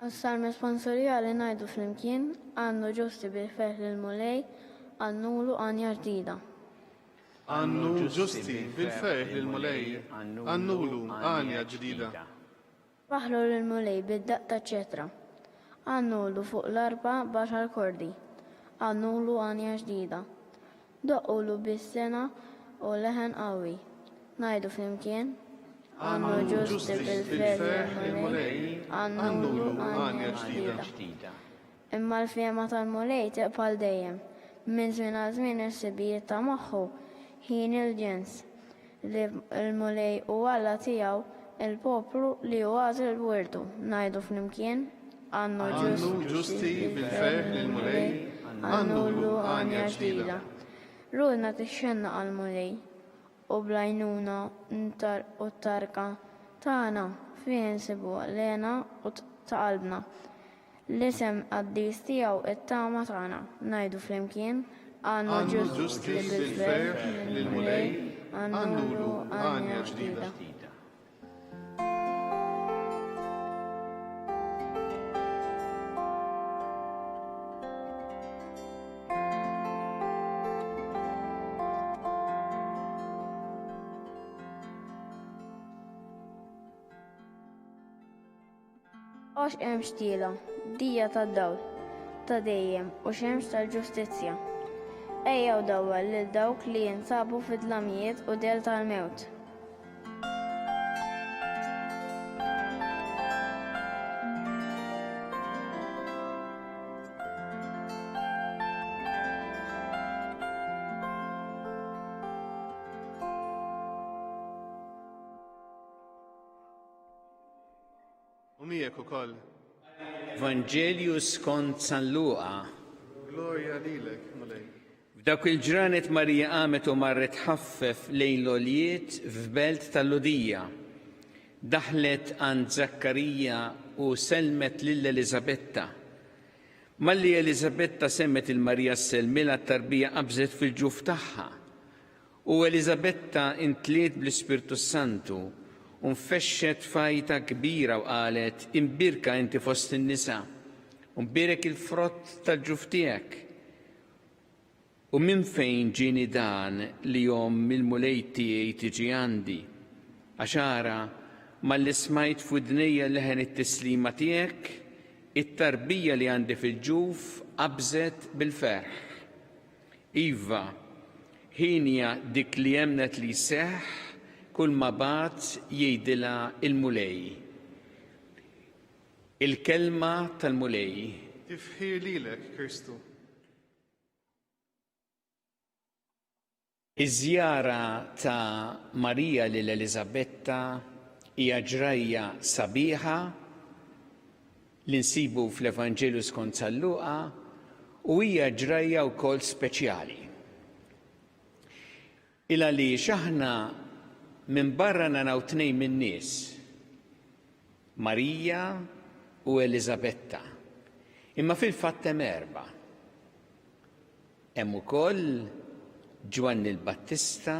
Għas-salm responsorjali ngħidu flimkien għannu ġusti bil-ferħ lill-mulej għannulu għanja ġdida. Għannu ġusti bil-ferħ lill-mulej għannulu għanja ġdida. Waħlu lill-mulej bid-daqqa ċetra. Għannulu fuq l-arba baxar kordi. Għannulu għanja ġdida. Doqqulu bis-sena u leħen qawwi. Ngħidu flimkien għannu ġusti bil-ferħ lill-mulej għannulu għanja ġdida. Imma l-fjema tal-mulej teqbal dejjem. Minn żmien għal żmien is-sibijiet ta' moħħu ħin il-ġens li l-mulej u Alla tiegħu il-poplu li hu għażel il-wirdu. Ngħidu flimkien għannu ġusti bil-ferħ lill-mulej għannulu għanja ġdida. Rulna tixxenna għal-mulej u blajnuna u t-tarka tagħna fejn insibu għalena u ta' qalbna. L-isem qaddis tiegħu it-tama tagħna. Ngħidu flimkien għannu ġusti bil-ferħ lill-mulej għannulu għanja ġdida. Għax hemm xtiela, dija tad-dawl, ta' dejjem u xemx tal-ġustizzja. Ejjew dawwal lil dawk li jinsabu fid-dlamijiet u del tal-mewt. U miegħek ukoll. Evangelju skont San Luqa. Glorja lilek, mulej. F'dak il-ġranet Marija qamet u marret ħaffef lejn l-oljiet f'belt tal-Lodija. Daħlet għand Zakkarija u selmet lil Elisabetta. Malli Elisabetta semmet il-Marija s-selmila t-tarbija qabżet fil-ġuf tagħha. U Elisabetta intliet bl-Ispirtu Santu u nfexxet fajta kbira u qalet imbirka inti fost in-nisa u mbirek il-frott tal-ġuf tiegħek. U minn fejn ġini dan li jom mill-mulej tiegħi tiġi għandi għax ara malli smajt f'udnejja leħen it-tislima tiegħek it-tarbija li għandi fil-ġuf qabżet bil-ferħ. Iva, ħinja dik li jemnet li seħħ kull ma bat jgħidilha il-mulej. Il-kelma tal-mulej. Tifħir lilek, Kristu. Iż-żjara ta' Marija lil Elisabetta hija ġrajja sabiħa li nsibu fl-Evanġelju skont San Luqa u hija ġrajja wkoll speċjali. Ila li aħna minn barra naraw tnejn min-nies, Marija u Elisabetta. Imma fil-fatt hemm erba'. Hemm ukoll Ġwanni l-Battista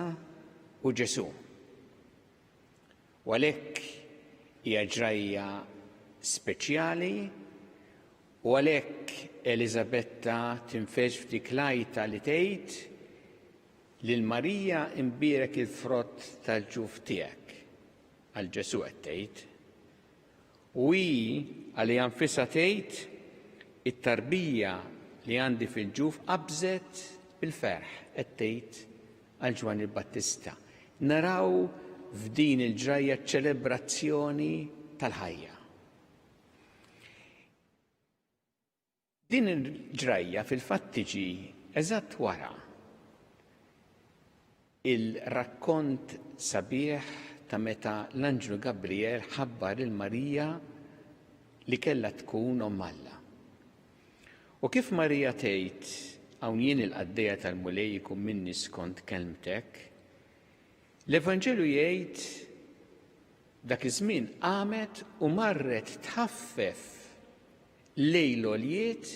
u Ġesu. U għalhekk hija ġrajja speċjali u għalhekk Elisabetta tinfex f'dik l-għajta li tgħid lil Marija imbierek il-frott tal-ġuf tiegħek għal Ġesu qed tgħid. U hi għalli anfisha tgħid it-tarbija li għandi fil-ġuf qabżet bil-ferħ qed tgħid għal Ġwanni l-Battista. Naraw f'din il-ġrajja ċelebrazzjoni tal-ħajja. Din il-ġrajja fil-fatt tiġi eżatt wara il-rakkont sabiħ ta' meta l-Anġlu Gabriel ħabbar il-Marija li kellha tkun Omm Alla. U kif Marija tgħid hawn jien il-qaddejja tal-mulej ikun minni skont kelmtek, l-Evanġelju jgħid dak iż-żmien qamet u marret tħaffef lejn l-oljiet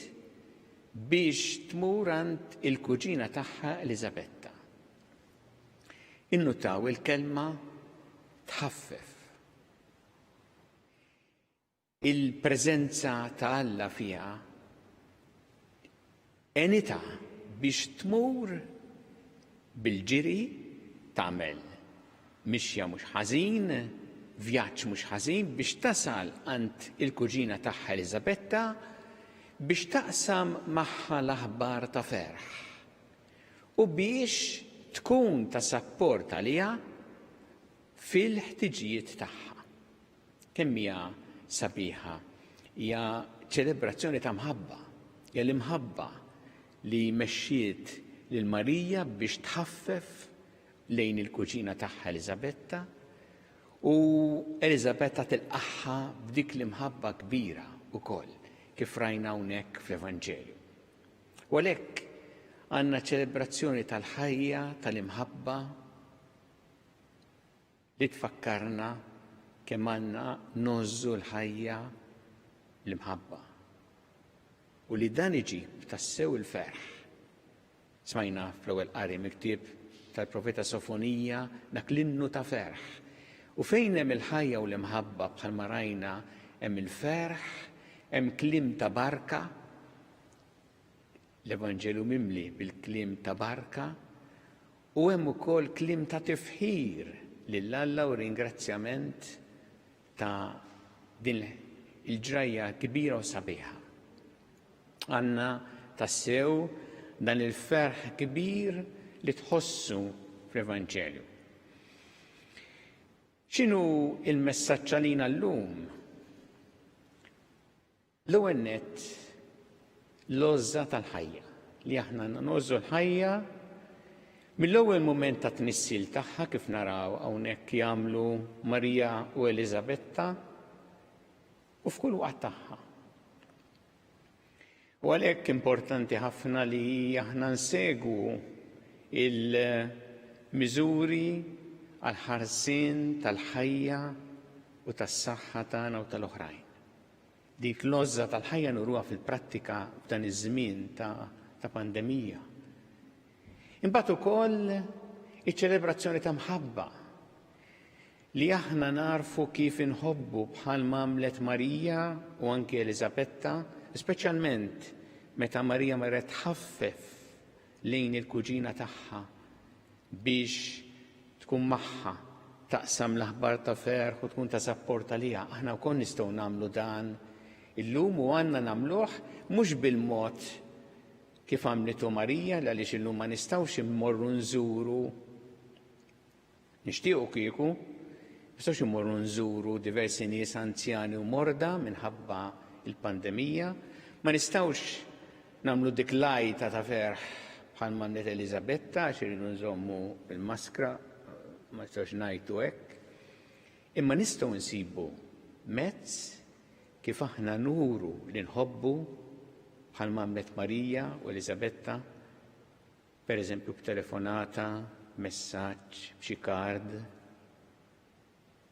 biex tmur għand il-kuġina tagħha Elisabetta. Innutaw il-kelma tħaffef. il-preżenza ta' Alla fiha enita biex tmur bil-ġiri tagħmel mixja mhux ħażin, vjaġġ mhux ħażin biex tasal għand il-kuġina tagħha Elisabetta biex taqsam magħha l-aħbar ta' ferħ u biex tkun ta' sapport għaliha fil-ħtiġijiet tagħha. Kemm hija sabiħa, hija ċelebrazzjoni ta' mħabba, hija l-imħabba li mexxiet lil Marija biex tħaffef lejn il-kuġina tagħha Elisabetta u Elisabetta tilqaħħa b'dik l-imħabba kbira wkoll kif rajna hawnhekk fl-Evanġelju. U għalhekk għandna ċelebrazzjoni tal-ħajja tal-imħabba li tfakkarna kemm għandna nożżu l-ħajja l-imħabba u li dan iġib tassew il-ferħ. Smajna fl-ewwel qari miktub tal-profeta Sofonija dak l-innu ta' ferħ. U fejn hemm il-ħajja u l-imħabba bħalma rajna hemm il-ferħ, hemm kliem ta' barka, l-Evanġelu mimli bil-kliem ta' barka, u hemm ukoll kliem ta' tifħir lil Alla u ringrazzjament ta' din il-ġrajja kbira u sabiħa. Għandna tassew dan il-ferħ kbir li tħossu fl-Evanġelju. X'inhu il-messaġġ għalina llum? L-ewwel nett l-għoża tal-ħajja li aħna nogħżu l-ħajja mill-ewwel mument ta' tnissil tagħha kif naraw hawnhekk jagħmlu Marija u Elisabetta u f'kull waqt tagħha. U għalhekk importanti ħafna li aħna nsegwu il-miżuri għal ħarsien tal-ħajja u tas-saħħa tagħna u tal-oħrajn. Dik l-għoża tal-ħajja nuruha fil-prattika f'dan iż-żmien ta' pandemija. Imbagħad ukoll iċ-ċelebrazzjoni ta' mħabba li aħna narfu kif inħobbu bħalma għamlet Marija u anke Elisabetta, speċjalment meta Marija marret tħaffef lejn il-kuġina tagħha biex tkun magħha taqsam l-aħbar ta' ferħ u tkun ta' sapport għaliha. Aħna wkoll nistgħu nagħmlu dan illum u għandna nagħmluh mhux bil-mod kif għamlitu Marija għaliex illum ma nistgħux immorru nżuru nixtiequ kieku nistgħux immorru nżuru diversi nies anzjani u morda minħabba il-pandemija, ma nistgħux nagħmlu dik lajta ta' ferħ bħal għamlet Elisabetta għax iridu nżommu bil-maskra, ma nistgħux ngħidu hekk. Imma nistgħu nsibu mezz kif aħna nuru li nħobbu bħal għamlet Marija u Elisabetta, pereżempju b'telefonata, messaġġ, b'xi kard,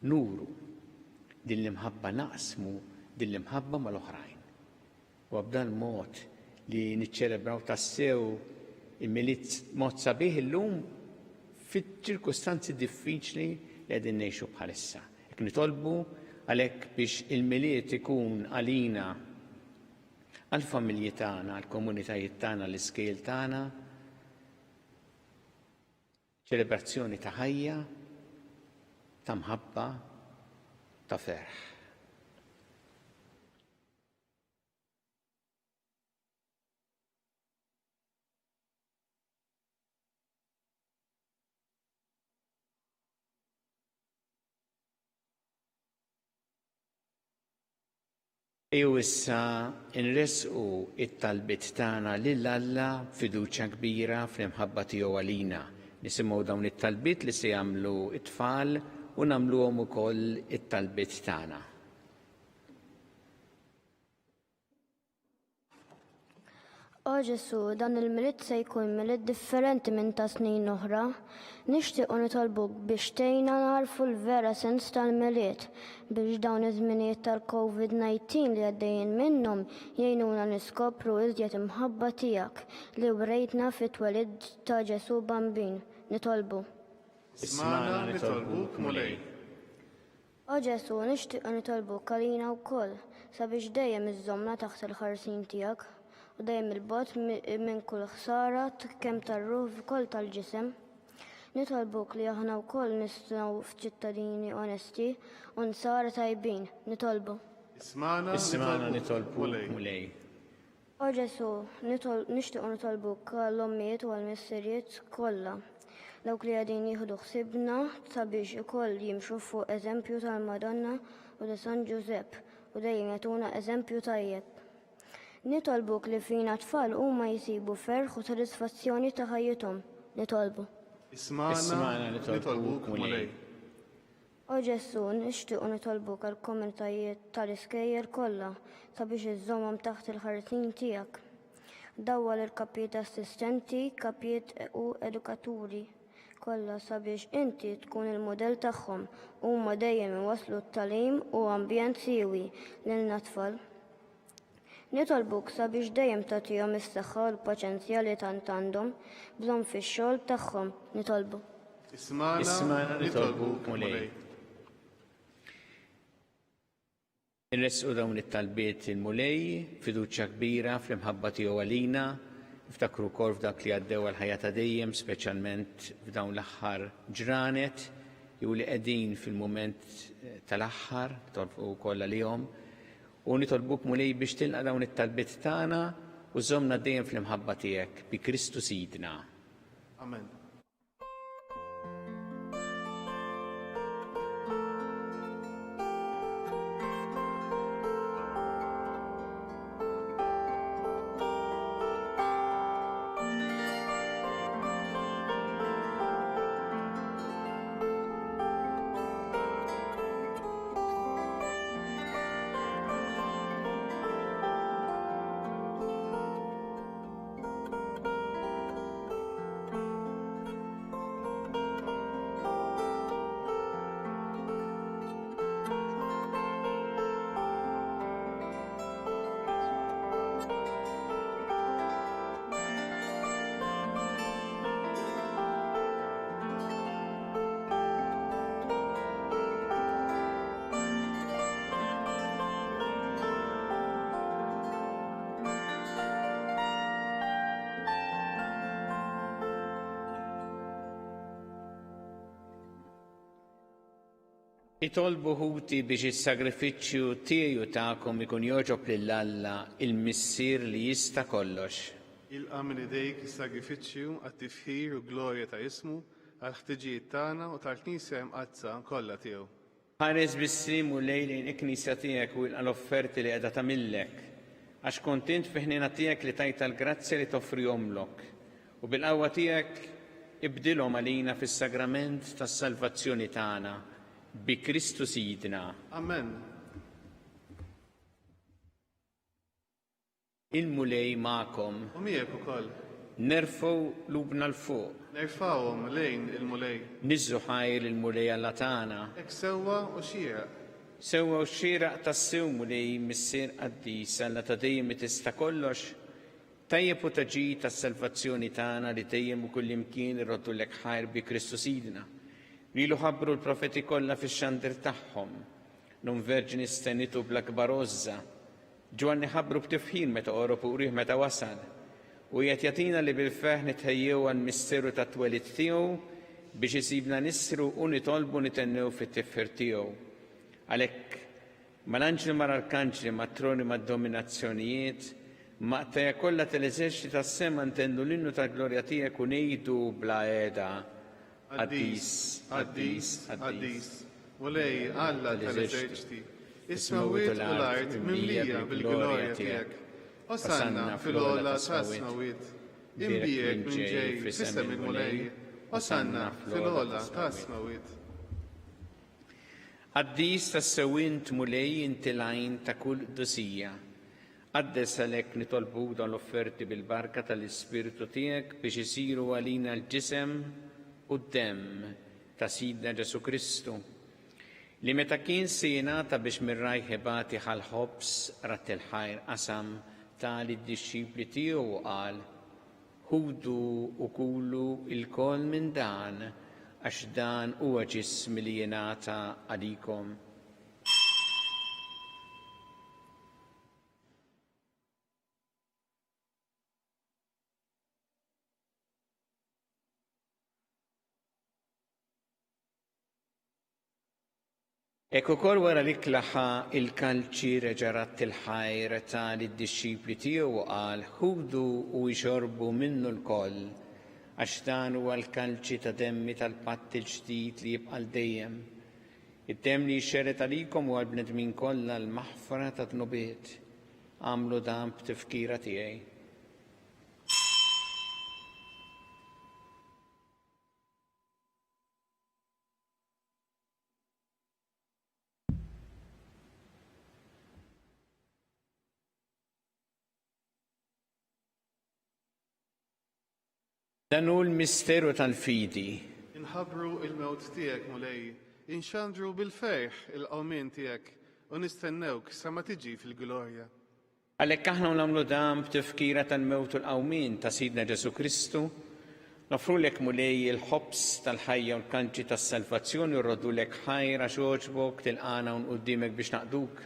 nuru din l-imħabba naqsmu din l-imħabba mal-oħrajn. U b'dan mod li niċċelebraw tassew il-miliet mod sabiħ illum fiċ-ċirkustanzi diffiċli li qegħdin ngħixu bħalissa. Hekk nitolbu għalhekk biex il-miliet ikun għalina għall-familji tagħna, għall-komunitajiet tagħna, l-iskejl tagħna, ċelebrazzjoni ta' ħajja, ta' mħabba, ta' ferħ. Ejju issa nresqu it-talbiet tagħna lil Alla fiduċja kbira fl-imħabba tiegħu għalina. Nisimgħu dawn it-talbiet li se jagħmlu t-tfal u nagħmluhom ukoll it-talbiet tagħna. O Ġesu, dan il-miliet se jkun miliet differenti minn ta' snin oħra. Nixtiequ nitolbuk biex tgħinna narfu l-vera sens tal-miliet biex dawn iż-żminijiet tal-COVID-19 li għaddejjin minnhom jgħinuna niskopru iżjed imħabba tiegħek li wrejtna fit-twelid ta' Ġesu Bambin. Nitolbu. Ismana nitolbuk mulej. O Ġesu, nixtiequ nitolbuk għalina wkoll sabiex dejjem iżżommna taħt il-ħarsin tiegħek u dejjem il-bogħod minn kull ħsara kemm tar-ruħ kol tal-ġisem. Nitolbuk li aħna wkoll nistgħu f'ċittadini onesti u nsara tajbin, nitolbu. اسمعنا nitolbu مولاي. mulej. O Ġesu, nixtiequ nitolbuk għall-ommijiet u għall-missirijiet kollha dawk li qegħdin jieħdu ħsiebna sabiex ikoll jimxu fuq eżempju tal-Madonna u ta' San Giuseppe u dejjem jagħtuna eżempju tajjeb. Nitolbuk li fina tfal huma jsibu ferħ u sodisfazzjoni ta' ħajjithom. Nitolbu. اسمعنا نطلبوك مولاي. O Ġesu, nixtiequ nitolbuk għall-komunitajiet tal-iskejjer kollha sabiex iżżommhom taħt il-ħarsin tiegħek. Dawwal il-kapijiet assistenti, kapijiet u edukaturi kollha sabiex inti tkun il-modell tagħhom u huma dejjem iwasslu t-tagħlim u ambjent siewi lilna tfal. Nitolbuk sabiex dejjem tagħtihom is-saħħa u l-paċenzja li tant għandhom bżonn fix-xogħol tagħhom. Nitolbu. اسمعنا نطلبوك مولاي. Nresqu dawn it-talbiet il-mulej, fiduċja kbira fl-imħabba tiegħu għalina, niftakru wkoll f'dak li għaddew għal-ħajja ta' dejjem, speċjalment f'dawn l-aħħar ġranet, jew li qegħdin fil-mument tal-aħħar, nitolbu wkoll għalihom, u nitolbuk mulej biex tilqa' dawn it-talbiet tagħna u żommna dejjem fl-imħabba tiegħek bi Kristu Sidna. Amen. Itolbu ħuti biex is-sagrifiċċju tiegħu tagħkom ikun jogħġob lill-Alla il-missier li jista' kollox. Ilqa' minn idejk is-sagrifiċċju għat-tifħir u glorja ta' ismu għall-ħtiġijiet tagħna u tal-Knisja mqazza kollha tiegħu. Ħares bis-slim u lejlin il-Knisja tiegħek u l-offerti li qiegħda tagħmillek, għax kontent fi ħnina tiegħek li tajta l-grazzja li toffrihomlok u bil-qawwa tiegħek ibdilhom għalina fis-sagrament tas-salvazzjoni tagħna bi Kristu Sidna. Amen. Il-mulej magħkom. U miegħek ukoll. Nerfgħu lubna l-fuq. Nerfgħuhom lejn il-mulej. Niżżu ħajr il-mulej Alla tagħna. Hekk sewwa u xieraq. Sewwa u xieraq tas-sew mulej missier qaddis Alla ta' dejjem tista' kollox. Tajjeb u taġi tas-salvazzjoni tagħna li dejjem u kullimkien irroddu lek ħajr bi Kristu Sidna. Lilu ħabbru l-profeti kollha fix-xandir tagħhom, non verġini stenitu bl-akbar ożza, Ġwanni ħabbru b'tifħin meta qorob u rih meta wasal, u qed jagħtina li bil-feħ nitħejjew għall-misteru tat-twelid tiegħu biex isibna nisru u nitolbu nitennew fit-tifħir tiegħu. Għalhekk mal-anġli mal-arkanġli mat-troni mad-dominazzjonijiet, maqtajja kollha tal-eżerċiti tas-sema ntendu l-innu tal-glorja tiegħek u ngħidu bla qiegħda. Addis, Addis, Addis. Mulej Alla tal-eżerċiti, ismawiet u l-art mimlija bil-glorja tiegħek. Osanna fil-ola ta' smawiet, imbijek minn ġej f'isem il-mulej. Osanna fil-ola ta' smawiet. Addis tas-sewint mulej intilajn ta' kull dusija. Għaddes għalhekk nitolbu dan l-offerti bil-barka tal-Ispiritu tiegħek biex isiru għalina l-ġisem u d-dem ta' Sidna Ġesu Kristu, li meta kien jingħata biex mir-raj ħebati ħal-ħobs rat il-ħajr qasam tali d-disċipli tiegħu qal: ħudu u kulu il-kol minn dan, għax dan huwa ġismi li jingħata għalikom. Ek ukoll wara li klaħa il-kalċi reġarat il-ħajr tal-disċipli tiegħu u qal ħudu u jxorbu minnu l-koll għax dan huwa l-kalċi ta' demmi tal-patt il-ġdid li jibqa' dejjem. Id-demm li jxerret għalikom u għal-bnedmin kollha l-maħfra ta' dnubiet. Għamlu dan b'tifkira tiegħi. Dan hu l-misteru tal-fidi. Inħabru il-mewt tiegħek mulej, inxandru bil-ferħ il-qawmien tiegħek u nistennewk sa ma tiġi fil-glorja. Għalhekk aħna nagħmlu dan b'tifkira tal-mewt u l-qawmien ta' Sidna Ġesu Kristu, nofrulek mulej il-ħobs tal-ħajja u l-kanċi tas-salvazzjoni u rrodulek ħajra xogħġbok tilqana u qudiemek biex naqduk.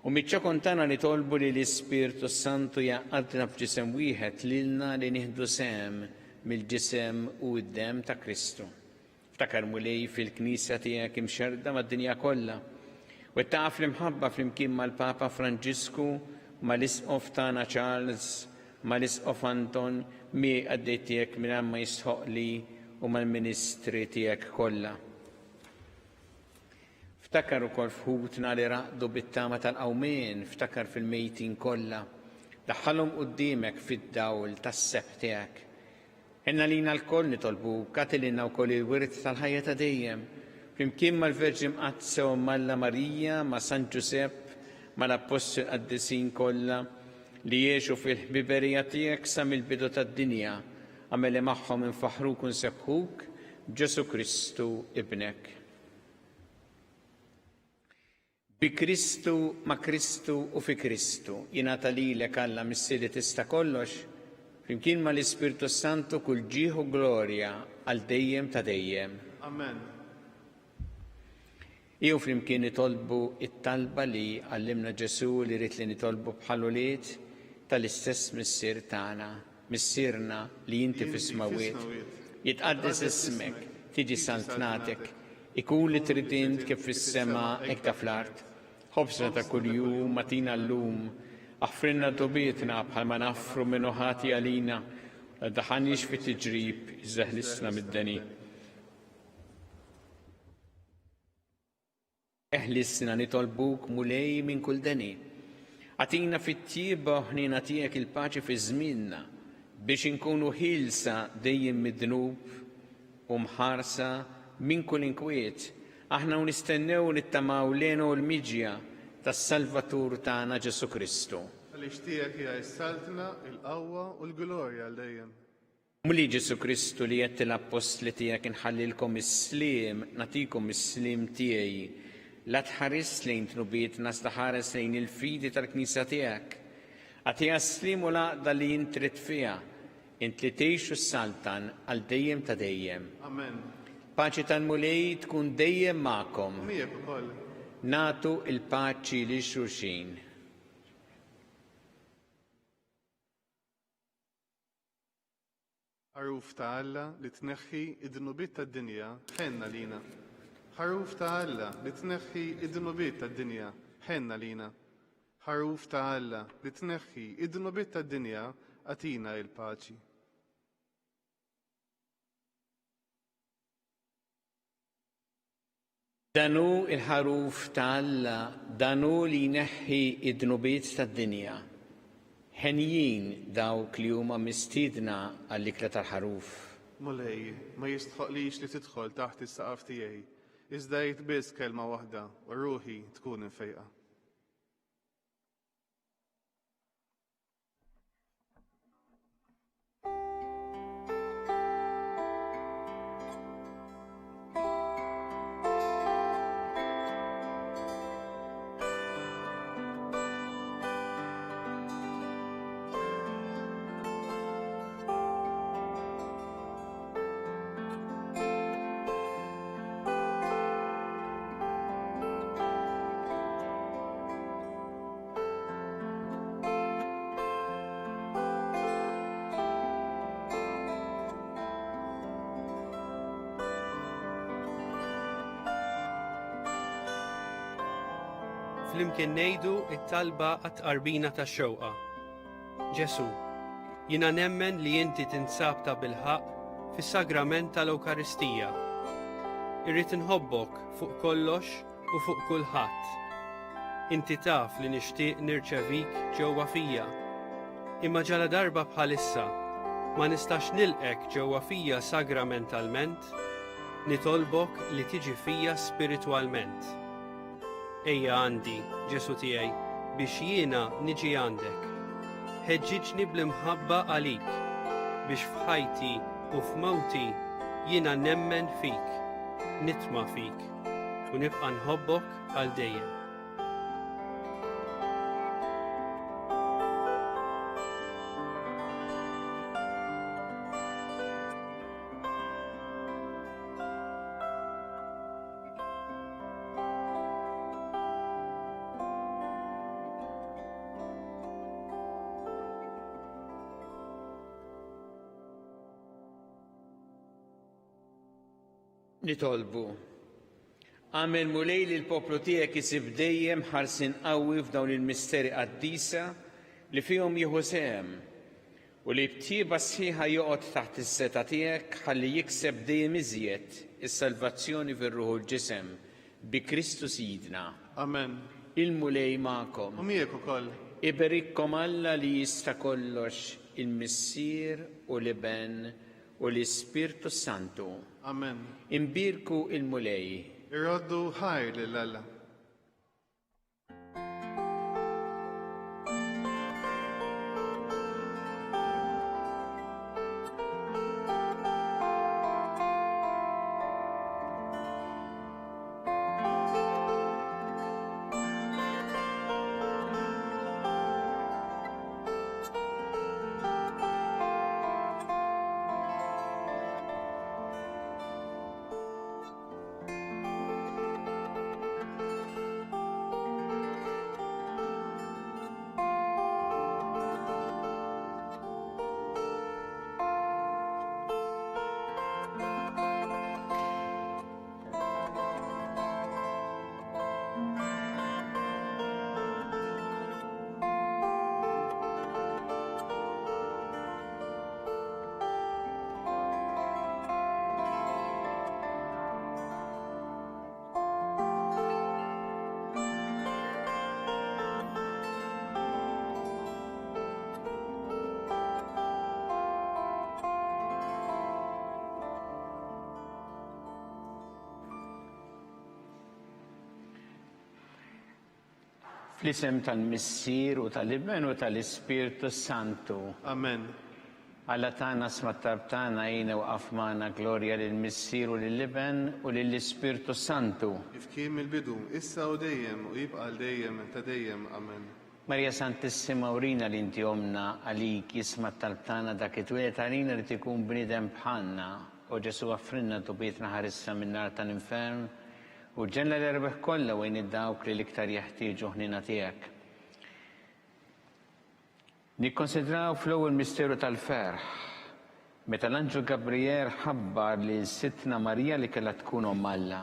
U miċċa kontana li tolbu li l-Ispirtu Santu jaqadna f'ġisem wieħed lilna li nieħdu sem mill-ġisem u d-dem ta' Kristu. Ftakar mulej fil-Knisja tiegħek imxerda mad-dinja kollha. U taf l-imħabba flimkien mal-Papa Franġisku, mal-Isqof tagħna Charles, mal-Isqof Anton, mi għaddejt tiegħek mingħajr ma jisħoqli u mal-Ministri tiegħek kollha. Ftakar ukoll fħutna li raqdu bit-tama tal-qawmien, ftakar fil-mejtin kollha. Daħħalhom quddiemek fid-dawl tas-seb tiegħek. Henna lina l-koll nitolbu, katilina wkoll il-wirt tal-ħajja ta' dejjem, flimkien mal-Verġi Mqazza u Malla Marija, ma' San Ġusepp, mal-Apostol Qaddisin kollha li jgħixu fil-ħbiberija tiegħek sa mill-bidu tad-dinja, għameli magħhom infaħruk u nsebħuk Ġesu Kristu ibnek. Bi Kristu, ma' Kristu u fi Kristu, jingħata lilek Alla missieri tista' kollox, flimkien ma' l-Ispirtu Santu kull ġieħu glorja għal dejjem ta' dejjem. Amen. Jew flimkien nitolbu it-talba li għallimna Ġesu li rrid li nitolbu bħal-uliet tal-istess missier tagħna, missierna li inti fis-smawiet. Jitqaddes ismek, tiġi santnatek, ikun li trid int kif fis-sema hekk ta' fl-art. Ħobsna ta' kuljum matina llum, aħfrinna dobietna bħal ma naffru minnu ħati għalina, daħanix fit tiġrib iżaħlisna mid-deni. Eħlisna nitolbuk mulej minn kull deni. Għatina fit-tjieba ħnina tiegħek il-paċi fi żmienna biex inkunu ħilsa dejjem mid-dnub u mħarsa minn kull inkwiet. Aħna nistennew nittamaw lenu l-miġja tas-Salvatur tagħna Ġesu Kristu. Għaliex tiegħek hija s-saltna, il-qawwa u l-glorja għal dejjem. Muli Ġesu Kristu li qed l-apostli tiegħek inħallilkom is-sliem, nagħtikom is-sliem tiegħi. La tħares lejn tnubietna staħares lejn il-fidi tal-Knisja tiegħek. Għatiha s-sliem u l-għaqda li int trid fiha, int li tgħixu s-saltan għal dejjem ta' dejjem. Amen. Paċi tal-mulej tkun dejjem magħkom. Miegħek ukoll. Natu il-paċi li xulxin. Ħaruf ta' Alla li tneħħi id-dnubiet tad-dinja ħenna lina. Ħaruf ta' Alla li tneħħi id-dnubiet tad-dinja ħenna lina. Ħaruf ta' Alla li tneħħi id-dnubiet tad-dinja għatina il-paċi. Danu il-ħaruf ta' Alla, danu li jneħħi id-dnubiet tad-dinja. Ħenjin dawk li huma mistiedna għall-ikla tal-ħaruf. Mulej, ma jistħoqlix li tidħol taħt is-saqaf tiegħi, iżda jgħid biss kelma waħda u ruħi tkun infejqa. flimkien ngħidu it-talba għat-qarbina tax-xewqa. Ġesu, jiena nemmen li inti tinsab ta' bilħaq fis-sagrament tal-Ewkaristija. Irrid inħobbok fuq kollox u fuq kulħadd. Inti taf li nixtieq nirċevik ġewwa fija. Imma ġala darba bħalissa ma nistax nilqek ġewwa fija sagramentalment, nitolbok li tiġi fija spiritwalment. Ejja għandi, Ġesu tiegħi, biex jiena niġi għandek. Ħeġġiġni bl-imħabba għalik, biex f'ħajti u f'mewti jiena nemmen fik, nitma' fik, u nibqa' nħobbok għal dejjem. Nitolbu. Għamel mulej li l-poplu tiegħek isib dejjem ħarsin qawwi f'dawn il-misteri qaddisa li fihom jieħu sehem u li btieba sħiħa joqgħod taħt is-seta tiegħek ħalli jikseb dejjem iżjed is-salvazzjoni fir-ruħu l-ġisem bi Kristu Sidna. Amen. Il-mulej magħkom. U miegħek ukoll. Iberikkom Alla li jista' kollox il-Missier u l-Iben u l-Ispirtu Santu. Amen. Imbirku il-mulej. Irroddu ħajr lil Alla. Fl-isem tal-Missier u tal-Iben u tal-Ispirtu Santu. Amen. Alla tagħna smattab tagħna jina u qafmana glorja lill-Missier u lill-Iben u lill-Ispirtu Santu. Kif kien mill-bidu, issa u dejjem u jibqa' dejjem ta' dejjem. Amen. Marja Santissima urina li inti omna għalik jismat tal-tana dak it-twilet għalina li tikun bnidem bħalna u Ġesu għaffrinna tubietna ħarissa minn-nar tal-infern u ġenna l-erbeħ kollha wejn id-dawk li l-iktar jeħtieġu ħnina tiegħek. Nikkonsidraw fl-ewwel misteru tal-ferħ meta l-Anġu Gabriel ħabbar li s-Sittna Marija li kellha tkun omm Alla.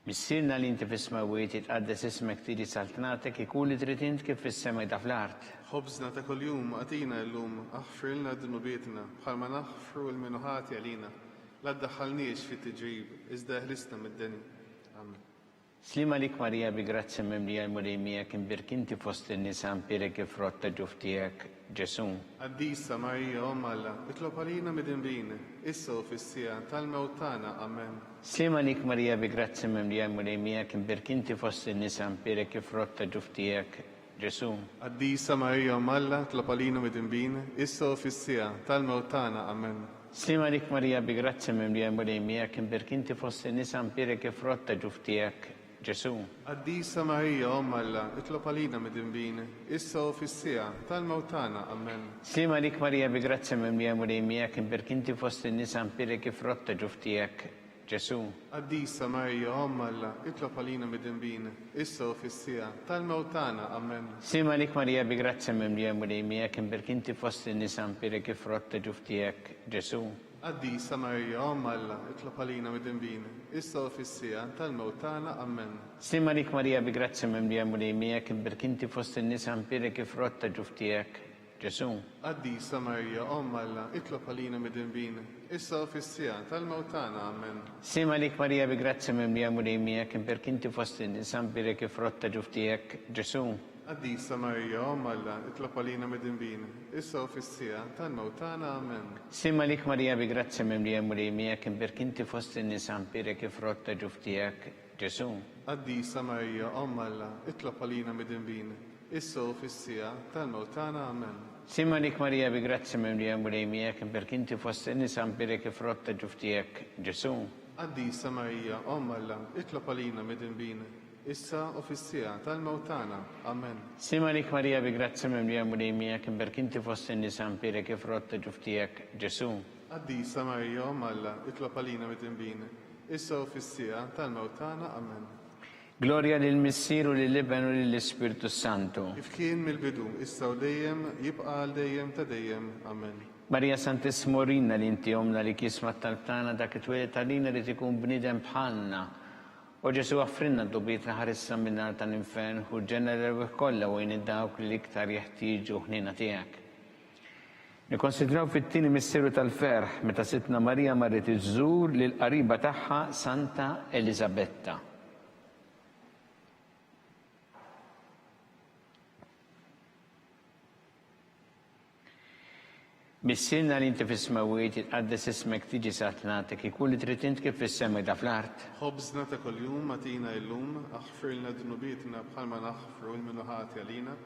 Missirna li inti fis-smawiet jitqaddes ismek tiġi saltnatek ikun li trid int kif fis-sema da fl-art. Ħobżna ta' kuljum għatina llum aħfrilna d-dunubietna bħalma naħfru l-minuħati għalina. La ddaħħalniex fit-tiġrib, iżda ħlisna mid-deni. Amen. Slima lik Marija bi grazzi mimlija l-mulej miegħek imbirkinti fost in-nisa mpirek kif rotta ġuf tiegħek Ġesu. Għaddisa Marija Omm Alla, itlob għalina midinbini, issa u fis-sija tal-mewt tagħna. Amen. Slima lik Marija bi grazzi mimlija l-mulej miegħek imbirkinti fost in-nisa mpirek kif rotta ġuf tiegħek Ġesu. Għaddisa Marija Omm Alla, itlob għalina midinbini, issa u fis-sija tal-mewt tagħna. Amen. Slima lik Marija bi grazzi mimlija l-mulej miegħek imbirkinti fost in-nisa mpirek kif rotta ġuf tiegħek Ġesu. Għaddisa Marija Omm Alla, itlob għalina midinbini, issa u fis-sija tal-mewt tagħna. Amen. Slima lik Marija bi grazzi mimlija l-mulej miegħek imbirkinti fost in-nisa mpirek kif rotta ġuf tiegħek Ġesu. Għaddisa Marija Omm Alla, itlob għalina midinbini, issa u fis-sija tal-mewt tagħna. Amen. Slima lik Marija bi grazzi mimlija l-mulej miegħek imbirkinti fost in-nisa mpirek kif rotta ġuf tiegħek Ġesu. Qaddisa Marija, Om Alla, itlob għalina mid-dinbin, issa u fis-sija tal-mewtana, amen. Slim għalik Marija bi grazzi memlija mulejmijak, imberkinti fost in-nisa mpiri kif rotta ġuftijak, Ġesu. Qaddisa Marija, Om Alla, itlob għalina mid-dinbin, issa u fis-sija tal-mewtana, amen. Slim għalik Marija bi grazzi memlija mulejmijak, imberkinti fost in-nisa mpiri kif rotta ġuftijak, Ġesu. Qaddisa Marija, Om Alla, itlob għalina mid-dinbin, issa u fis-sija tal-mewtana, amen. Slim għalik Marija bi grazzi memlija mulejmijak, imberkinti fost in-nisa mpiri kif rotta ġuftijak, Ġesu. Qaddisa Marija, Om Alla, itlob għalina mid-dinbin, issa u fis-sija tal-mewtana, amen. Slim għalik Marija bi grazzi memlija mulejmijak, imberkinti fost in-nisa mpiri kif rotta ġuftijak, Ġesu. Qaddisa Marija, Om Alla, itlob għalina mid-dinbin, issa u fis-sija tal-mewtana, amen. Slim għalik Marija bi grazzi memlija mulejmijak, imberkinti fost in-nisa mpiri kif rotta ġuftijak, Ġesu. Qaddisa Marija, Om Alla, itlob għalina mid-dinbin, issa u fis-sija tal-mewtana, amen. Gloria lil Missir u lill-Iben u lill-Ispiritu Santu. Kif kien mill-bidu, issa u dejjem, jibqa' għal dejjem ta' dejjem, amen. Marija Santissimo Rinna li inti omna li kisma tal-tana dak it-twilet għalina li tikun bnidem bħalna. U Ġesu għaffrinna d-dubiet ħarissa minnar tal-infern u ġenerew kolla u id-dawk li iktar jeħtieġu ħnina tiegħek. Nikkonsidraw fit-tieni missiru tal-ferħ meta sitna Marija marret iżżur lil qariba tagħha Santa Elisabetta. Missilna li inti fis-smawiet jitqaddes ismek tiġi satnatek ikun li trid int kif fis-sema da fl-art. Ħobżna ta' kuljum atina llum, aħfirlna dnubietna bħalma naħfru l-minuħati għalina,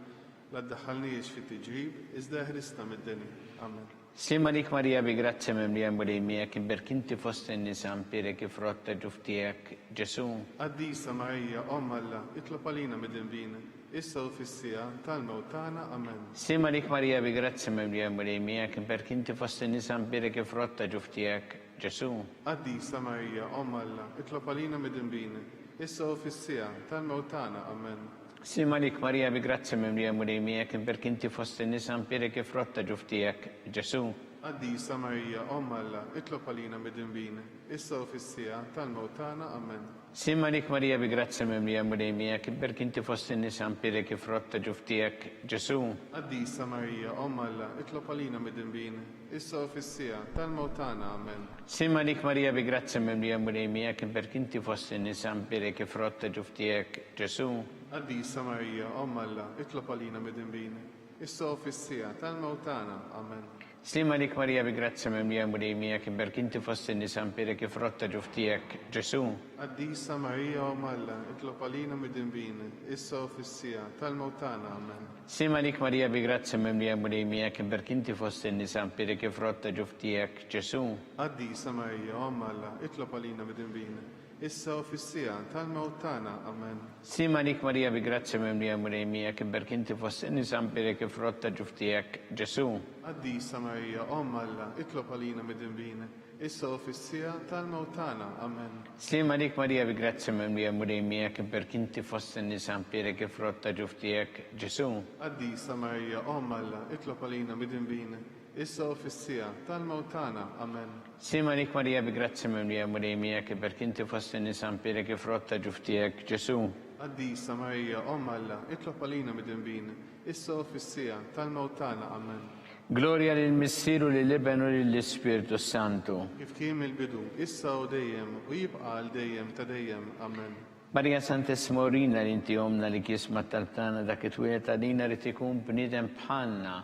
la ddaħħalniex fit-tiġrib, iżda ħrisna mid-deni. Amen. Slim għalik Marija bi grazzi memlija mulejmijak, imberkinti fost in-nisa mpiri kif rotta ġuftijak, Ġesu. Qaddisa Marija, Om Alla, itlob għalina mid-dinbin, issa u fis-sija tal-mewtana, amen. Slim għalik Marija bi grazzi memlija mulejmijak, imberkinti fost in-nisa mpiri kif rotta ġuftijak, Ġesu. Qaddisa Marija, Om Alla, itlob għalina mid-dinbin, issa u fis-sija tal-mewtana, amen. Slim għalik Marija bi grazzi memlija mulejmijak, imberkinti fost in-nisa mpiri kif rotta ġuftijak, Ġesu. Qaddisa Marija, Om Alla, itlob għalina mid-dinbin, issa u fis-sija tal-mewtana, amen. Slim għalik Marija bi grazzi memlija mulejmijak, imberkinti fost in-nisa mpiri kif rotta ġuftijak, Ġesu. Qaddisa Marija, Om Alla, itlob għalina mid-dinbin, issa u fis-sija tal-mewtana, amen. Slim għalik Marija bi grazzi memlija mulejmijak, imberkinti fost in-nisa mpiri kif rotta ġuftijak, Ġesu. Qaddisa Marija, Om Alla, itlob għalina mid-dinbin, issa u fis-sija tal-mewtana, amen. Slim għalik Marija bi grazzi memlija mulejmijak, imberkinti fost in-nisa mpiri kif rotta ġuftijak, Ġesu. Qaddisa Marija, Om Alla, itlob għalina mid-dinbin, issa u fis-sija tal-mewtana, amen. Slim għalik Marija bi grazzi memlija mulejmijak, imberkinti fost in-nisa mpiri kif rotta ġuftijak, Ġesu. Qaddisa Marija, Om Alla, itlob għalina mid-dinbin, issa u fis-sija tal-mewtana, amen. Slim għalik Marija bi grazzi memlija mulejmijak, imberkinti fost in-nisa mpiri kif rotta ġuftijak, Ġesu. Qaddisa Marija, Om Alla, itlob għalina mid-dinbin, issa u fis-sija tal-mewtana, amen. Slim għalik Marija bi grazzi memlija mulejmijak, imberkinti fost in-nisa mpiri kif rotta ġuftijak, Ġesu. Qaddisa Marija, Om Alla, itlob għalina mid-dinbin, issa u fis-sija tal-mewtana, amen. Slim għalik Marija bi grazzi memlija mulejmijak, imberkinti fost in-nisa mpiri kif rotta ġuftijak, Ġesu. Qaddisa Marija, Om Alla, itlob għalina mid-dinbin, issa u fis-sija tal-mewtana, amen. Gloria lil Missir u lill-Iben u lill-Ispiritu Santu. Kif kien mill-bidu, issa u dejjem, u jibqa' għal dejjem ta' dejjem, amen. Marija Santissimo Rinna li inti omna li kisma tal-tana dak it-twilet għalina li tikun bnidem bħalna.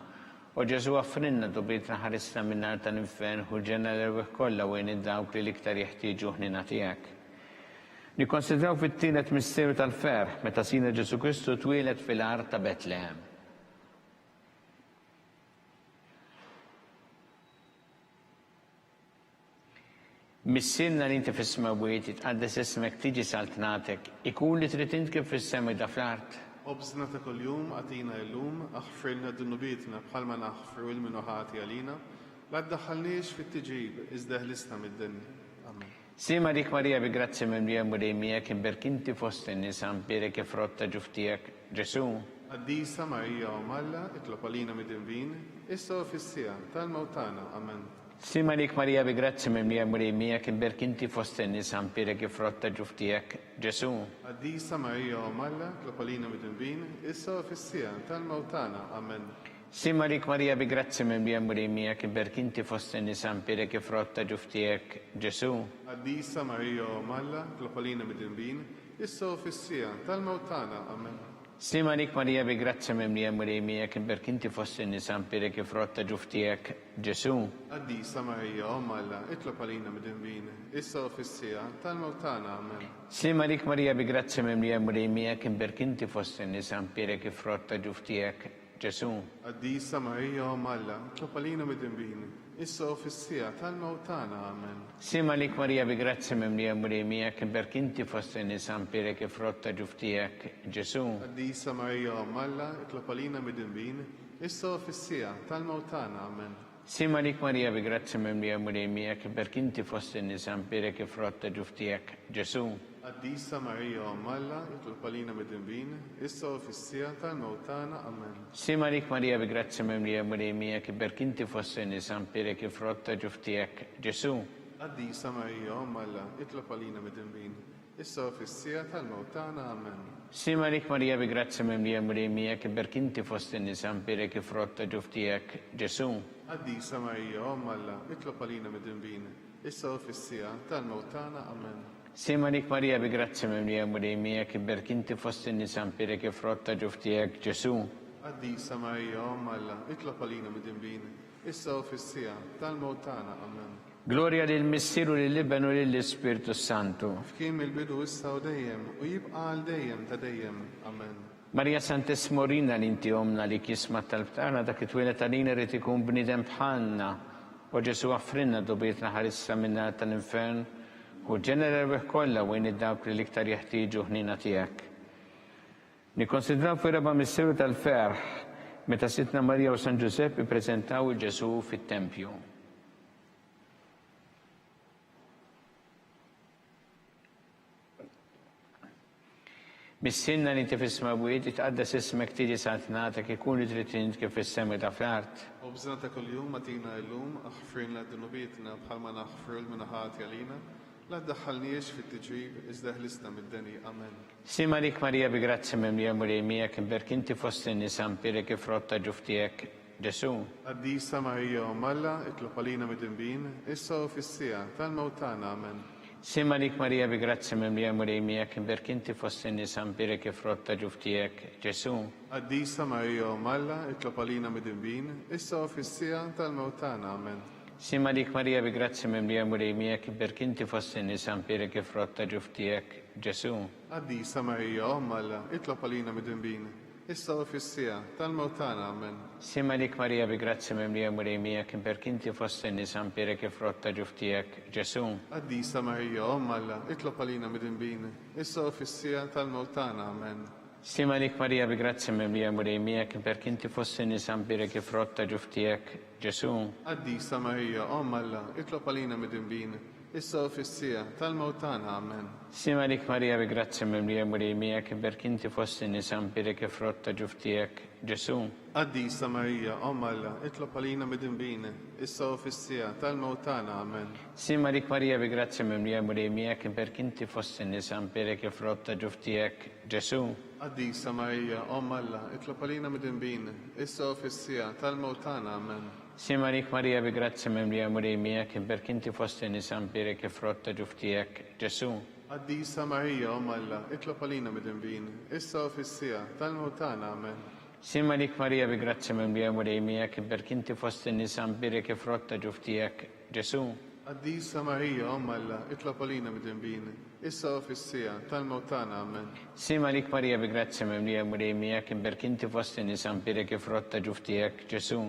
U Ġesu għaffrinna dubiet ħarissa minnar tal-infern u ġenerew kolla u id-dawk li iktar jeħtieġu ħnina tiegħek. Nikkonsidraw fit-tielet misteru tal-ferħ meta sina Ġesu Kristu twilet fil-art ta' Betlehem. Missilna li inti fis-smawiet jitqaddes ismek tiġi saltnatek, ikun li trid int kif fis-sema da fl-art. Obżna ta' kuljum għatina llum, aħfirlna d-nubietna bħalma naħfru l-minuħati għalina, la ddaħħalniex fit-tiġrib, iżda ħlisna mid-dinni. Amen. Sima dik Marija bi grazzi memlija mulejmijak, imberkinti fost in-nisa mpiri kif rotta ġuftijak, Ġesu. Qaddisa Marija, Om Alla, itlob għalina mid-dinbin, issa u fis-sija tal-mewtana, amen. Sima lik Marija bi grazzi mimlija murejmija kien berkinti fost in-nisa mpire kif rotta ġuftijek Ġesu. Qaddisa Marija u Malla, tlopalina mid-dinbin, issa u fissija tal-mawtana. Amen. Sima lik Marija bi grazzi mimlija murejmija kien berkinti fost in-nisa mpire kif rotta ġuftijek Ġesu. Qaddisa Marija u Malla, tlopalina mid-dinbin, issa u fissija tal-mawtana. Amen. Sima lik Marija bi grazzi mimlija murejmija kien berkinti fost in-nisa mpire kif rotta ġuftijek Ġesu. Qaddisa Marija u Malla, tlopalina mid-dinbin, issa u fissija tal-mawtana. Amen. Sima lik Marija bi grazzi mimlija murejmija kien berkinti fost in-nisa mpire kif rotta ġuftijek Ġesu. Qaddisa Marija u Malla, tlopalina mid-dinbin, issa u fissija tal-mawtana. Amen. Sima lik Marija bi grazzi mimlija murejmija kien berkinti fost in-nisa mpire kif rotta ġuftijek Ġesu. Qaddisa Marija u Malla, tlopalina mid-dinbin, issa u fissija tal-mawtana. Amen. Sima lik Marija bi grazzi mimlija murejmija kien berkinti fost in-nisa mpire kif rotta ġuftijek Ġesu. Qaddisa Marija u Malla, tlopalina mid-dinbin, issa u fissija tal-mawtana. Amen. Sima lik Marija bi grazzi mimlija murejmija kien berkinti fost in-nisa mpire kif rotta ġuftijek Ġesu. Qaddisa Marija u Malla, tlopalina mid-dinbin, issa u fissija tal-mawtana. Amen. Sima lik Marija bi grazzi mimlija murejmija kien berkinti fost in-nisa mpire kif rotta ġuftijek Ġesu. Qaddisa Marija u Malla, tlopalina mid-dinbin, issa u fissija tal-mawtana. Amen. Sima lik Marija bi grazzi mimlija murejmija kien berkinti fost in-nisa mpire kif rotta ġuftijek Ġesu. Qaddisa Marija u Malla, tlopalina mid-dinbin, issa u fissija tal-mawtana. Amen. Gloria lil Missieru lill-Ibnu lill-Ispiritu Santu. F'kien il-bidu issa u dejjem u jibqa' għal dejjem ta' dejjem. Amen. Marija Sant'Esmorina li inti omna li kisma tal-btana dak it-twilet għalina rrid ikun bniedem bħalna u Ġesu għaffrinna dobietna ħarissa minna tal-infern u ġenera rbeħ kollha wejn id-dawk li l-iktar jeħtieġu ħnina tiegħek. Nikkonsidraw fi raba Missieru tal-Ferħ meta Sitna Marija u San Ġusepp ippreżentaw il-Ġesu fit-Tempju. Missinna li inti fis-smawiet itqaddas ismek tiġi santnatek ikun li trid kif fis-semi ta' fl-art. U bżnata kuljum atina llum aħfirna dunubietna bħalma naħfru l-minaħati għalina, la ddaħħalniex fit-tiġrib iżda ħlisna mid-deni. Amen. Sima lik Marija bi grazzi mimlija murejmija kien berkinti fost in-nisa mpire kif rotta ġuftijek Ġesu. Qaddisa Marija u Malla, tlopalina mid-dinbin, issa u fissija tal-mawtana. Amen. Sima lik Marija bi grazzi mimlija murejmija kien berkinti fost in-nisa mpire kif rotta ġuftijek Ġesu. Qaddisa Marija u Malla, tlopalina mid-dinbin, issa u fissija tal-mawtana. Amen. Sima lik Marija bi grazzi mimlija murejmija kien berkinti fost in-nisa mpire kif rotta ġuftijek Ġesu. Qaddisa Marija u Malla, tlopalina mid-dinbin, issa u fissija tal-mawtana. Amen. Sima lik Marija bi grazzi mimlija murejmija kien berkinti fost in-nisa mpire kif rotta ġuftijek Ġesu. Qaddisa Marija u Malla, tlopalina mid-dinbin, issa u fissija tal-mawtana. Amen. Sima lik Marija bi grazzi mimlija murejmija kien berkinti fost in-nisa mpire kif rotta ġuftijek Ġesu. Qaddisa Marija u Malla, tlopalina mid-dinbin, issa u fissija tal-mawtana. Amen. Sima lik Marija bi grazzi mimlija murejmija kien berkinti fost in-nisa mpire kif rotta ġuftijek Ġesu. Qaddisa Marija u Malla, tlopalina mid-dinbin, issa u fissija tal-mawtana. Amen. Sima lik Marija bi grazzi mimlija murejmija kien berkinti fost in-nisa mpire kif rotta ġuftijek Ġesu. Qaddisa Marija u Malla, tlopalina mid-dinbin, issa u fissija tal-mawtana. Amen. Sima lik Marija bi grazzi mimlija murejmija kien berkinti fost in-nisa mpire kif rotta ġuftijek Ġesu. Qaddisa Marija u Malla, tlopalina mid-dinbin, issa u fissija tal-mawtana. Amen. Sima lik Marija bi grazzi mimlija murejmija kien berkinti fost in-nisa mpire kif rotta ġuftijek Ġesu. Qaddisa Marija u Malla, tlopalina mid-dinbin, issa u fissija tal-mawtana. Amen. Sima lik Marija bi grazzi mimlija murejmija kien berkinti fost in-nisa mpire kif rotta ġuftijek Ġesu.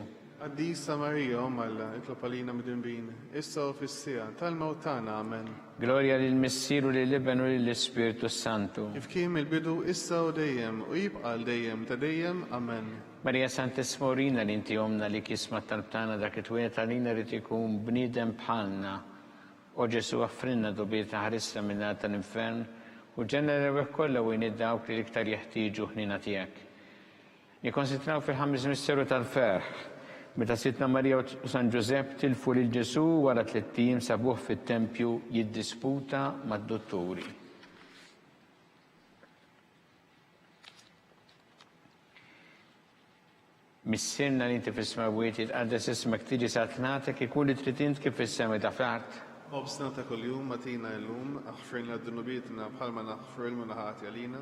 Qaddisa Marija u Malla, tlopalina mid-dinbin, issa u fissija tal-mawtana. Amen. Gloria lil Missieru lill-Ibnu lill-Ispiritu Santu. Kif kien il-bidu issa u dejjem u jibqa' għal dejjem ta' dejjem. Amen. Marija Sant'Esmorina li inti omna li kisma tal-btana dak it-twilet għalina rrid ikun bniedem bħalna u Ġesu għaffrinna dobietna ħarissa minna tal-infern u ġenera rbeħ kollha wejn id-dawk li l-iktar jeħtieġu ħnina tiegħek. Nikkonsidraw fil-ħames Missieru tal-Ferħ Meta Sitna Marija u San Giuseppe tilfu lil Ġesu wara 3 ijiem sabuh fit-tempju jiddisputa mad-dotturi. Missirna li inti fis-smawiet jitqaddes ismek tiġi sa tnatek ikun li trid int kif fis-sema ta' fl-art. خبزنا كل يوم متينا اللوم اغفر لنا ذنوبنا بحال ما نغفر المناهات علينا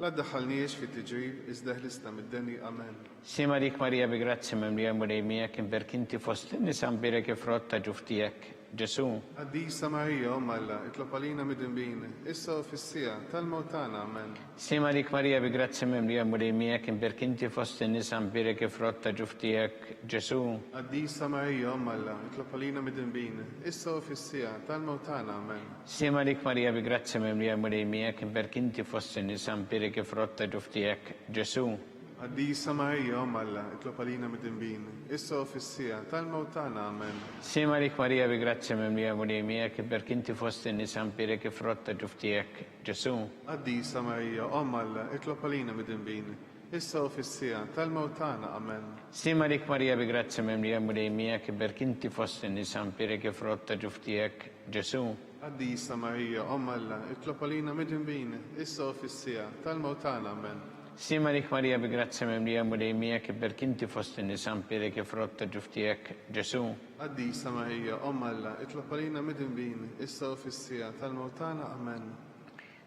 لا تدخلنيش في التجريب ازده لسنا مدني امان. Sima dik Marija bi grazzi memlija mulejmija kien berkinti fost l-nisam birek frotta ġuftijek Ġesu. قديسة ماريا أم الله اطلب علينا مدنبين إسا في السيا تالموتانا أمان. Sima dik Marija bi grazzi memlija mulejmija kien berkinti fost l-nisam birek frotta ġuftijek Ġesu. قديسة ماريا أم الله اطلب علينا مدنبين إسا في السيا تالموتانا أمان. Sima dik Marija bi grazzi memlija mulejmija kien berkinti fost l-nisam birek frotta ġuftijek Ġesu. قديسة ماريا أم الله اطلب علينا مدنبين إسا في السيا تالموتانا أمان. Sima dik Marija bi grazzi memlija mulejmija kien berkinti fost l-nisam birek frotta ġuftijek Ġesu. قديسة ماريا أم الله اطلب علينا مدنبين إسا في السيا تالموتانا أمان. Sima dik Marija bi grazzi memlija mulejmija kien berkinti fost l-nisam birek frotta ġuftijek Ġesu. قديسة ماريا أم الله اطلب علينا مدنبين إسا في السيا تالموتانا أمان. Sima dik Marija bi grazzi memlija mulejmija kien berkinti fost l-nisam birek frotta ġuftijek Ġesu. قديسة ماريا أم الله اطلب علينا مدنبين إسا في السيا تالموتانا أمان.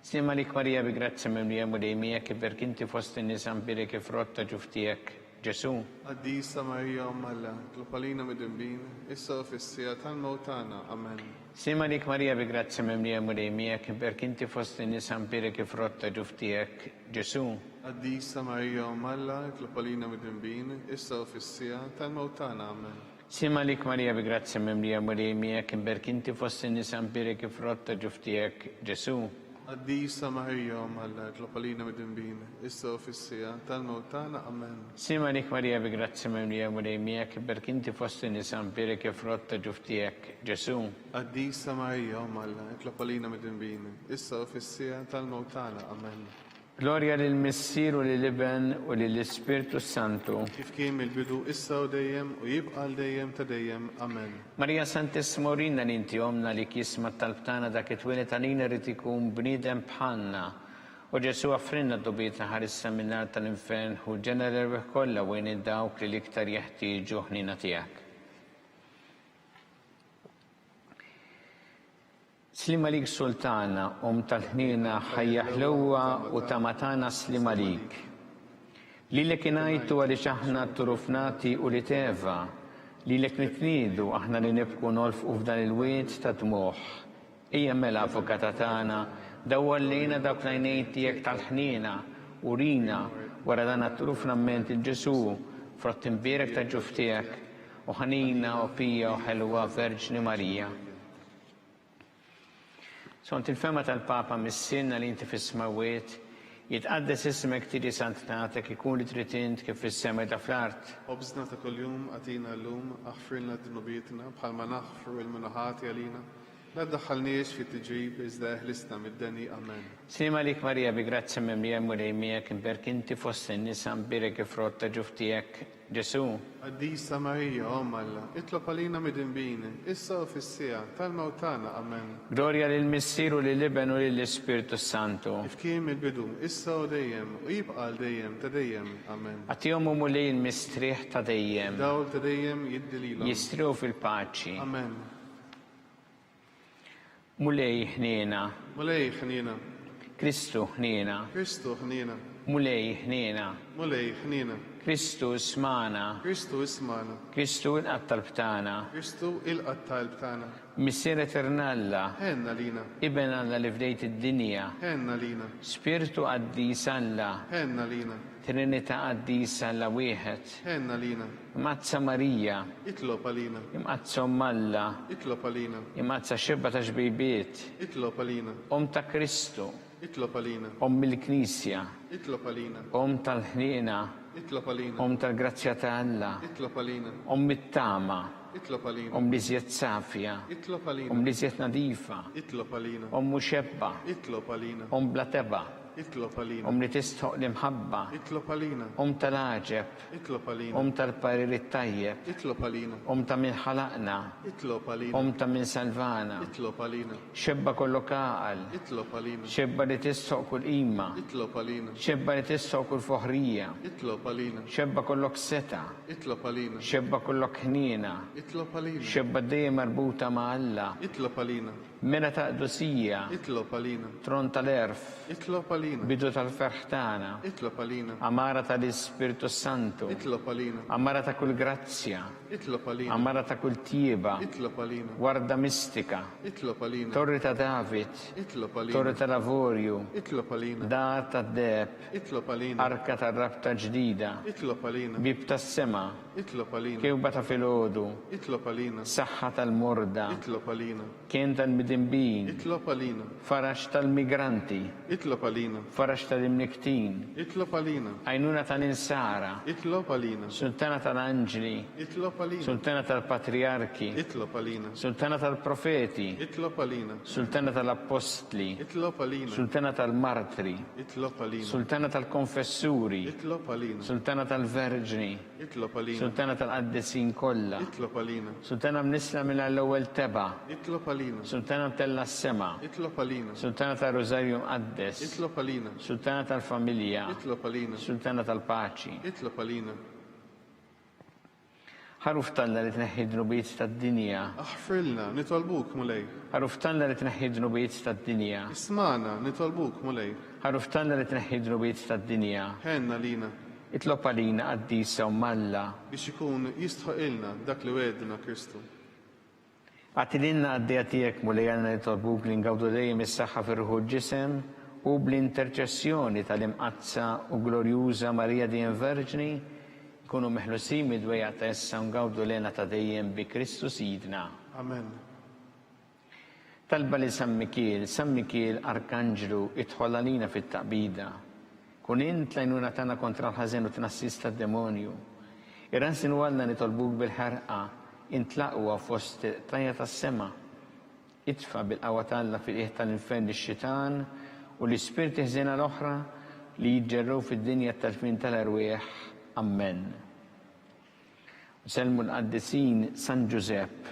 Sima dik Marija bi grazzi memlija mulejmija kien berkinti fost l-nisam birek frotta ġuftijek Ġesu. قديسة ماريا أم الله اطلب علينا مدنبين إسا في السيا تالموتانا أمان. Sima dik Marija bi grazzi memlija mulejmija kien berkinti fost l-nisam birek frotta ġuftijek Ġesu. قديسة ماريا أم الله اطلب علينا مدنبين إسا في السيا تالموتانا أمان. Sima dik Marija bi grazzi memlija mulejmija kien berkinti fost l-nisam birek frotta ġuftijek Ġesu. قديسة ماريا أم الله اطلب علينا مدنبين إسا في السيا تالموتانا أمان. Sima dik Marija bi grazzi memlija mulejmija kien berkinti fost l-nisam birek frotta ġuftijek Ġesu. قديسة ماريا أم الله اطلب علينا مدنبين إسا في السيا تالموتانا أمان. Gloria lil Missir u lil-Iben u lill-Ispirtu Santu. كيف كان من البدو إسا وديم ويبقى لديم تديم أمان. Marija Santissima urina li inti omna li kisma talbtana dak it-twilet għalina rrid ikun bniedem bħalna. U Ġesu għafrinna d-dubietna ħarissa minnar tal-infern u ġenerer kollha wejn id-dawk li l-iktar jeħtieġu ħnina tiegħek. Slima lik sultana, tal-ħnina ħajja ħlewwa u tamatana slima lik. Lilek inajtu għaliex aħna turufnati u li teva, lilek nitnidu aħna li nibku nolfqu f'dan il-wiet ta' dmuħ. Ija mela avukata tagħna dawwallina dawk l-għajnejn tiegħek tal-ħnina u rina wara dan turufna ment il-Ġesu frott imbierek ta' ġuftijek u ħanina u pija u ħelwa Verġni Marija. Sont il-fema tal-Papa mis-sinna li inti fis-smawiet jitqaddes ismek tiġi santnatek ikun li trid int kif fis-sema ta' fl-art. خبزنا كل يوم أتينا اللوم أغفر لنا ذنوبنا بحال ما نغفر المناهات علينا لا تدخلنيش في التجريب إزده لسنا مدني أمان. Sima lik Marija bi grazzi memlija mulejmija kien berkinti fost n-nisam birek frotta ġuftijek Ġesu. قديسة ماريا أم الله اطلب علينا مدنبين إسا في السيا تالموتانا أمان. Gloria lil-Missir u lil-Iben u lill-Ispirtu Santu. كيف كان من البدو إسا وديم ويبقى لديم تديم أمان. Għatihom mulej il-mistriħ ta' dejjem, داول تديم يدليلا. jistriħu fil-paċi. أمان. Mulej ħnina, مولاي خنينا. Kristu ħnina, كريستو خنينا. mulej ħnina, مولاي خنينا. Kristu smana, كريستو اسمعنا. Kristu il-qattal-btana, كريستو القتال بتاعنا. Missier Eternalla, هنا لينا. Iben Alla li fdejt id-dinja, هنا لينا. Spiritu Qaddis Alla, هنا لينا. Trinità Qaddis Alla wieħed, هنا لينا. Imazza Marija, اطلب علينا. Imazza Alla, اطلب علينا. Imazza xibba ta' xbejbiet, اطلب علينا. ta' Kristu, اطلب علينا. il-Knisja, اطلب علينا. tal-ħnina, اطلب علينا. tal-grazzja ta' Alla, اطلب علينا. it-tama, اطلب علينا. li żjed safja, اطلب علينا. li żjed nadifa, اطلب علينا. muxebba, اطلب علينا. bla teba. Itlob għalina. li tistħoq l-imħabba, Itlob għalina. tal-aġeb, Itlob għalina. tal-parir it-tajjeb, Itlob għalina. ta' min ħalaqna, Itlob għalina. ta' min salvana, Itlob għalina. xebba kollok għaqal, Itlob għalina. xebba li tistħoq kull qima, Itlob għalina. xebba li tistħoq kull foħrija, Itlob għalina. xebba kollok seta, Itlob għalina. xebba kollok ħnina, Itlob għalina. xebba dejjem marbuta ma' Alla, Itlob għalina. mena ta' qdusija, Itlob għalina. tron tal-erf, Itlob għalina. bidu tal-ferħtana, Itlob għalina. amara tal-Ispiritu Santu, Itlob għalina. amara ta' kull grazzja, Itlob għalina. amara ta' kull tieba, Itlob għalina. warda mistika, Itlob għalina. torri ta' David, Itlob torri għalina. ta' lavorju, Itlob għalina. dar ta' deb, Itlob għalina. arka ta' rabta ġdida, Itlob għalina. bib ta' sema, Itlob għalina. kewba ta' filodu, Itlob għalina. saħħa tal-morda, Itlob għalina. kien tal-midimbin, Itlob għalina. farax tal-migranti, Itlob għalina. farax tal-imniktin, Itlob għalina. għajnuna tal-insara, Itlob għalina. sultana tal-anġli, Itlob għalina. sultana tal-patriarki, Itlob għalina. sultana tal-profeti, Itlob għalina. sultana tal-apostli, Itlob għalina. sultana tal-martri, Itlob għalina. sultana tal-konfessuri, Itlob għalina. sultana tal-verġni, Itlob għalina. sultana tal-qaddesin kollha, Itlob għalina. sultana mnisla mill-ewwel teba, Itlob għalina. sultana tella-sema, Itlob għalina. sultana tal-Rosarju Mqaddes, Itlob għalina. sultana tal-familja, Itlob għalina. sultana tal-paċi. Itlob għalina. Ħaruf talla li tneħħi dnubijiet tad-dinja, Aħfrilna, nitolbuk mulej. ħaruf talla li tneħħi dnubijiet tad-dinja, Ismana, nitolbuk mulej. ħaruf talla li tneħħi dnubijiet tad-dinja. Ħenna lina Itlob għalina qaddisa u malla, biex ikun jistħoq ilna dak li wedna Kristu. għatilinna għaddija tijek mulejana nitolbuk li ngawdu dejjem is-saħħa fir-ruħu ġisem u bl-interċessjoni tal-imqazza u glorjuża Marija Diem Verġni kunu meħlusin midwejja ta' issa ngawdu lena ta' dejjem bi Kristu Sidna. Amen. Talba li San Mikiel Arkanġlu idħol għalina fit-taqbida. Kun int lajnuna tana kontra l-ħażen u tnassista d-demonju. Irransin għalna nitolbuk bil-ħarqa intlaqwa fost tajja tas-sema. Itfa bil-qawwa talla fil-qiegħ tal-infern ix-xitan u l-ispirti ħżiena l-oħra li jiġġerrew fid-dinja tal-tmien tal-arwieħ. Amen. Selmu l-qaddisin San Giuseppe,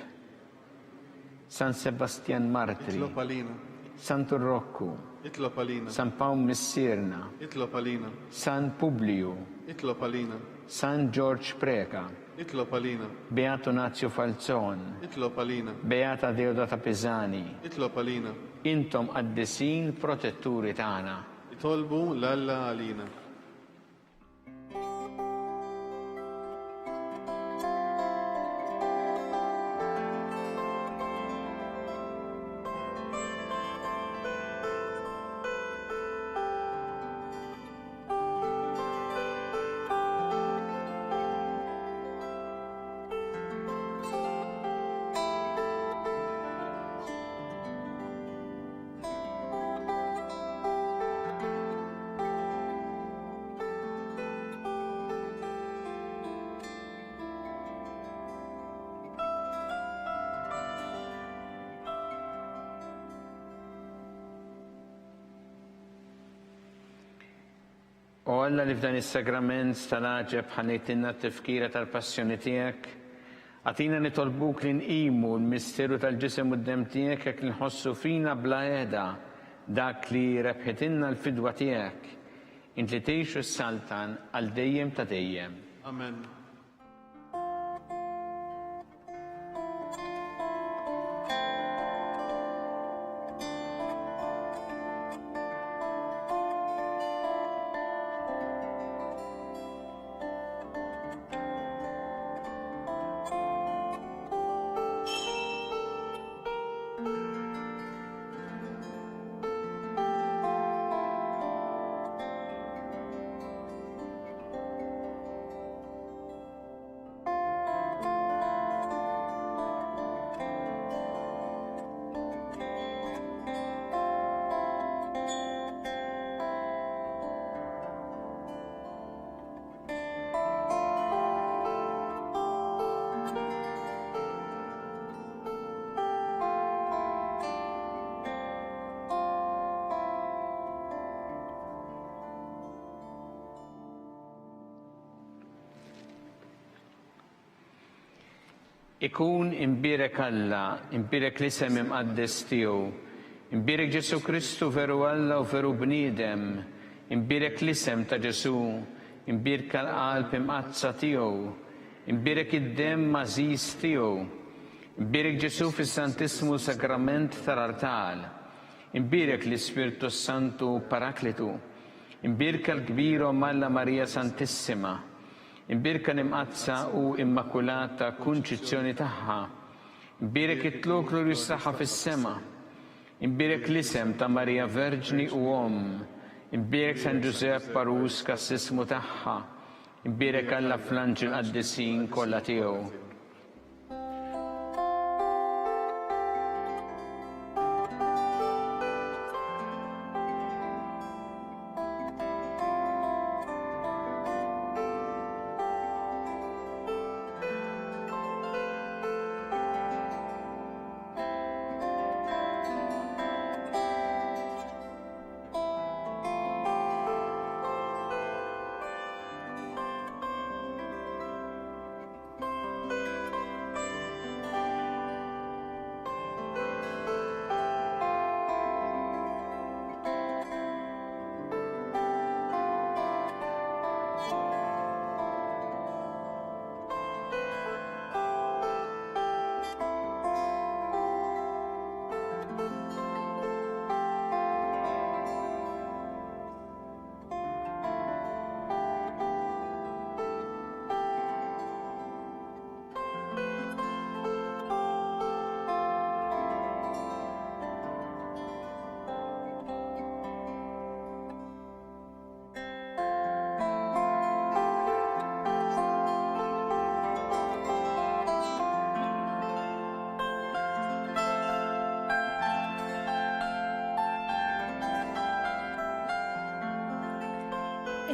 San Sebastian Martri, Itlob għalina. San Turroccu, Itlob għalina. San Paul Missirna, Itlob għalina. San Publiu, Itlob għalina. San George Preka, Itlob għalina. Beato Nazio Falzon, Itlob għalina. Beata Deodata Pisani, Itlob għalina. intom qaddisin protetturi tagħna. Itolbu l-Alla għalina. U Alla li f'dan is-sagrament tal-aġeb ħanejtinna t-tifkira tal-passjoni tiegħek, għatina nitolbuk li nqimu l-misteru tal-ġisem u d-dem tiegħek jekk nħossu fina bla qiegħda dak li rebħitinna l-fidwa tiegħek, int li tgħixu s-saltan għal dejjem ta' dejjem. Amen. Ikun imbirek Alla, imbirek l-isem imqaddes tiegħu, imbirek Ġesu Kristu veru Alla u veru bniedem, imbirek l-isem ta' Ġesu, imbirek l-qalb imqazza tiegħu, imbirek id-dem mażiż tiegħu, imbirek Ġesu fis-Santismu Sakrament tal-Artal, imbirek l-Ispirtu Santu Paraklitu, imbirek l-kbiro Malla Marija Santissima, imbirka l-imqazza u immakulata kunċizzjoni tagħha, imbirek it-tluk glorjus tagħha fis-sema, imbirek l-isem ta' Marija Verġni u imbirek San Giuseppe Parus kas-sismu tagħha, imbirek Alla fl-anġel qaddisin kollha tiegħu.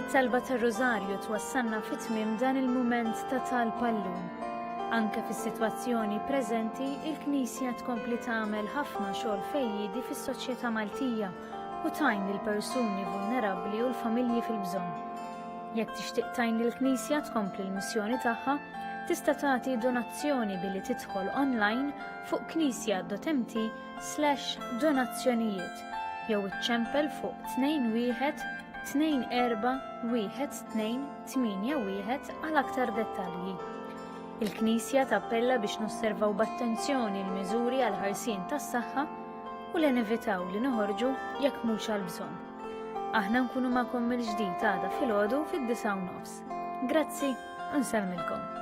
It-talba tar-Rożarju twassalna fit-tmiem dan il-mument ta' talba llum. Anke fis-sitwazzjoni preżenti, il-Knisja tkompli tagħmel ħafna xogħol fejjidi fis-soċjetà Maltija u tajn lill-persuni vulnerabbli u l-familji fil-bżonn. Jekk tixtieq tajn lill-Knisja tkompli l-missjoni tagħha, tista' tagħti donazzjoni billi tidħol online fuq knisja.mt/donazzjonijiet jew iċċempel fuq 21-24-12-81 għal aktar dettalji. Il-Knisja tappella biex nosservaw b'attenzjoni l-miżuri għal ħarsien tas-saħħa u li nevitaw li noħorġu jekk mhux għal bżonn. Aħna nkunu magħkom mill-ġdid għada filgħodu fid-9:30. Grazzi u nsellmilkom.